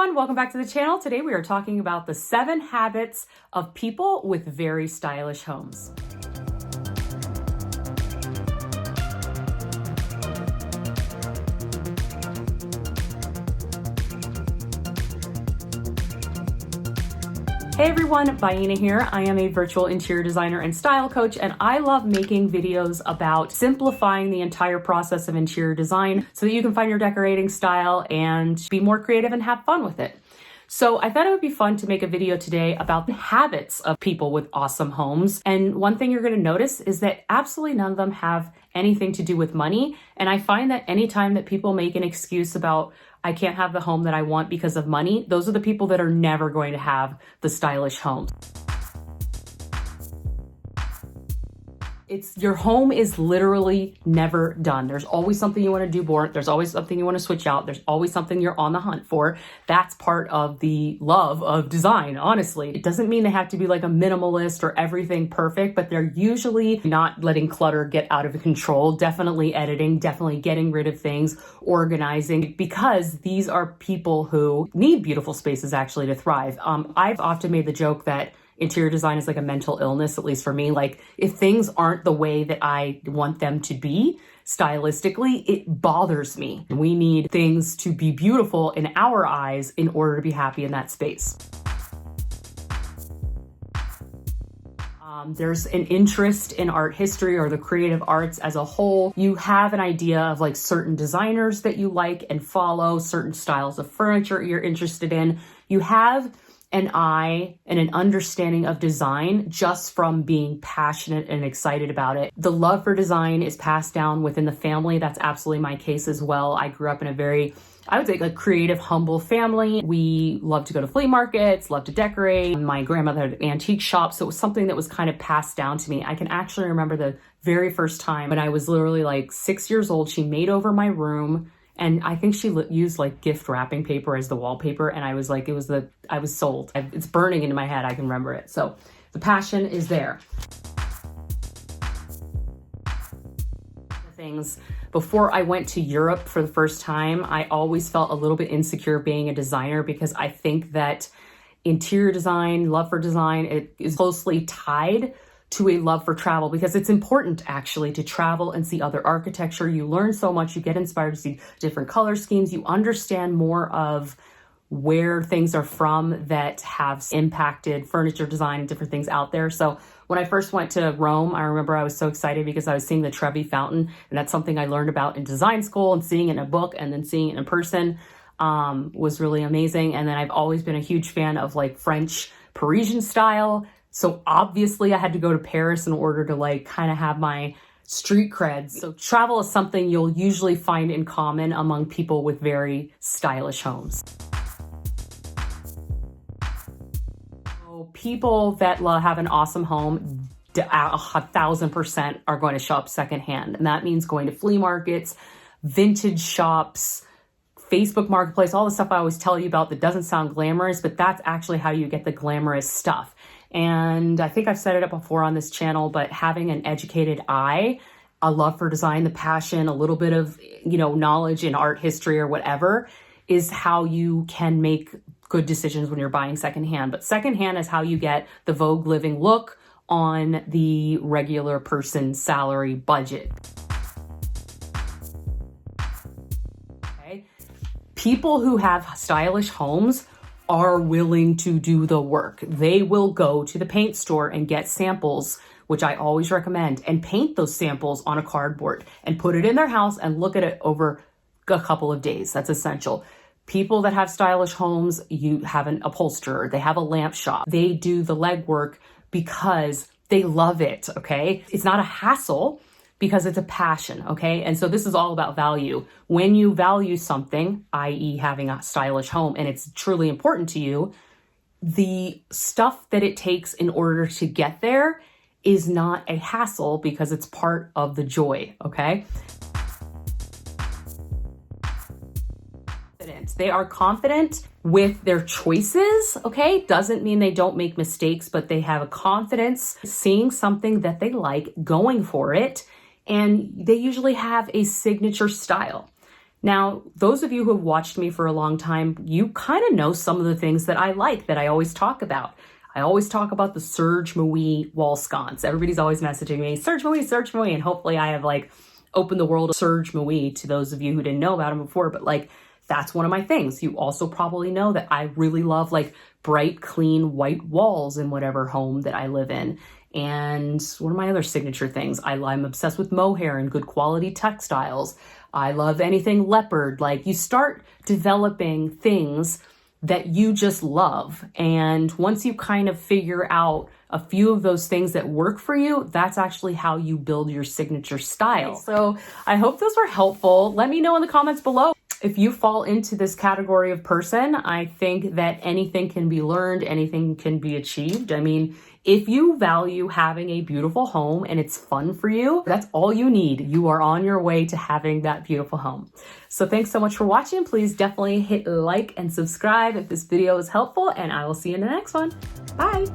everyone, welcome back to the channel. Today we are talking about the 7 habits of people with very stylish homes. Hey everyone, Baina here. I am a virtual interior designer and style coach, and I love making videos about simplifying the entire process of interior design so that you can find your decorating style and be more creative and have fun with it. So I thought it would be fun to make a video today about the habits of people with awesome homes. And one thing you're going to notice is that absolutely none of them have anything to do with money. And I find that anytime that people make an excuse about I can't have the home that I want because of money, those are the people that are never going to have the stylish homes. Your home is literally never done. There's always something you want to do more. There's always something you want to switch out. There's always something you're on the hunt for. That's part of the love of design, honestly. It doesn't mean they have to be like a minimalist or everything perfect, but they're usually not letting clutter get out of control. Definitely editing, definitely getting rid of things, organizing, because these are people who need beautiful spaces actually to thrive. I've often made the joke that interior design is like a mental illness, at least for me. Like if things aren't the way that I want them to be stylistically, it bothers me. We need things to be beautiful in our eyes in order to be happy in that space. There's an interest in art history or the creative arts as a whole. You have an idea of like certain designers that you like and follow, certain styles of furniture you're interested in. You have an eye and an understanding of design just from being passionate and excited about it. The love for design is passed down within the family. That's absolutely my case as well. I grew up in a very, I would say, like creative, humble family. We love to go to flea markets, love to decorate. My grandmother had an antique shop, so it was something that was kind of passed down to me. I can actually remember the very first time when I was literally like 6 years old, she made over my room. And I think she used like gift wrapping paper as the wallpaper. And I was like, I was sold. It's burning into my head. I can remember it. So the passion is there. Things before I went to Europe for the first time, I always felt a little bit insecure being a designer because I think that interior design, love for design, it is closely tied to a love for travel, because it's important actually to travel and see other architecture. You learn so much, you get inspired to see different color schemes, you understand more of where things are from that have impacted furniture design and different things out there. So when I first went to Rome, I remember I was so excited because I was seeing the Trevi Fountain, and that's something I learned about in design school, and seeing it in a book and then seeing it in person was really amazing. And then I've always been a huge fan of like French Parisian style. So obviously I had to go to Paris in order to like kind of have my street creds. So travel is something you'll usually find in common among people with very stylish homes. So people that have an awesome home, 1,000% are going to shop secondhand. And that means going to flea markets, vintage shops, Facebook Marketplace, all the stuff I always tell you about that doesn't sound glamorous, but that's actually how you get the glamorous stuff. And I think I've said it up before on this channel, but having an educated eye, a love for design, the passion, a little bit of, knowledge in art history or whatever is how you can make good decisions when you're buying secondhand. But secondhand is how you get the Vogue living look on the regular person's salary budget. Okay. People who have stylish homes are willing to do the work. They will go to the paint store and get samples, which I always recommend, and paint those samples on a cardboard and put it in their house and look at it over a couple of days. That's essential. People that have stylish homes, you have an upholsterer, they have a lamp shop. They do the legwork because they love it, okay? It's not a hassle because it's a passion, okay? And so this is all about value. When you value something, i.e. having a stylish home, and it's truly important to you, the stuff that it takes in order to get there is not a hassle because it's part of the joy, okay? They are confident with their choices, okay? Doesn't mean they don't make mistakes, but they have a confidence seeing something that they like, going for it, and they usually have a signature style. Now, those of you who have watched me for a long time, you kind of know some of the things that I like, that I always talk about. I always talk about the Serge Mouy wall sconce. Everybody's always messaging me, Serge Mouy, and hopefully I have like opened the world of Serge Mouy to those of you who didn't know about him before, but like that's one of my things. You also probably know that I really love like bright, clean, white walls in whatever home that I live in. And one of my other signature things, I'm obsessed with mohair and good quality textiles. I love anything leopard. Like you start developing things that you just love. And once you kind of figure out a few of those things that work for you, that's actually how you build your signature style. So I hope those were helpful. Let me know in the comments below if you fall into this category of person. I think that anything can be learned, anything can be achieved. I mean, if you value having a beautiful home and it's fun for you, that's all you need. You are on your way to having that beautiful home. So thanks so much for watching. Please definitely hit like and subscribe if this video was helpful, and I will see you in the next one. Bye.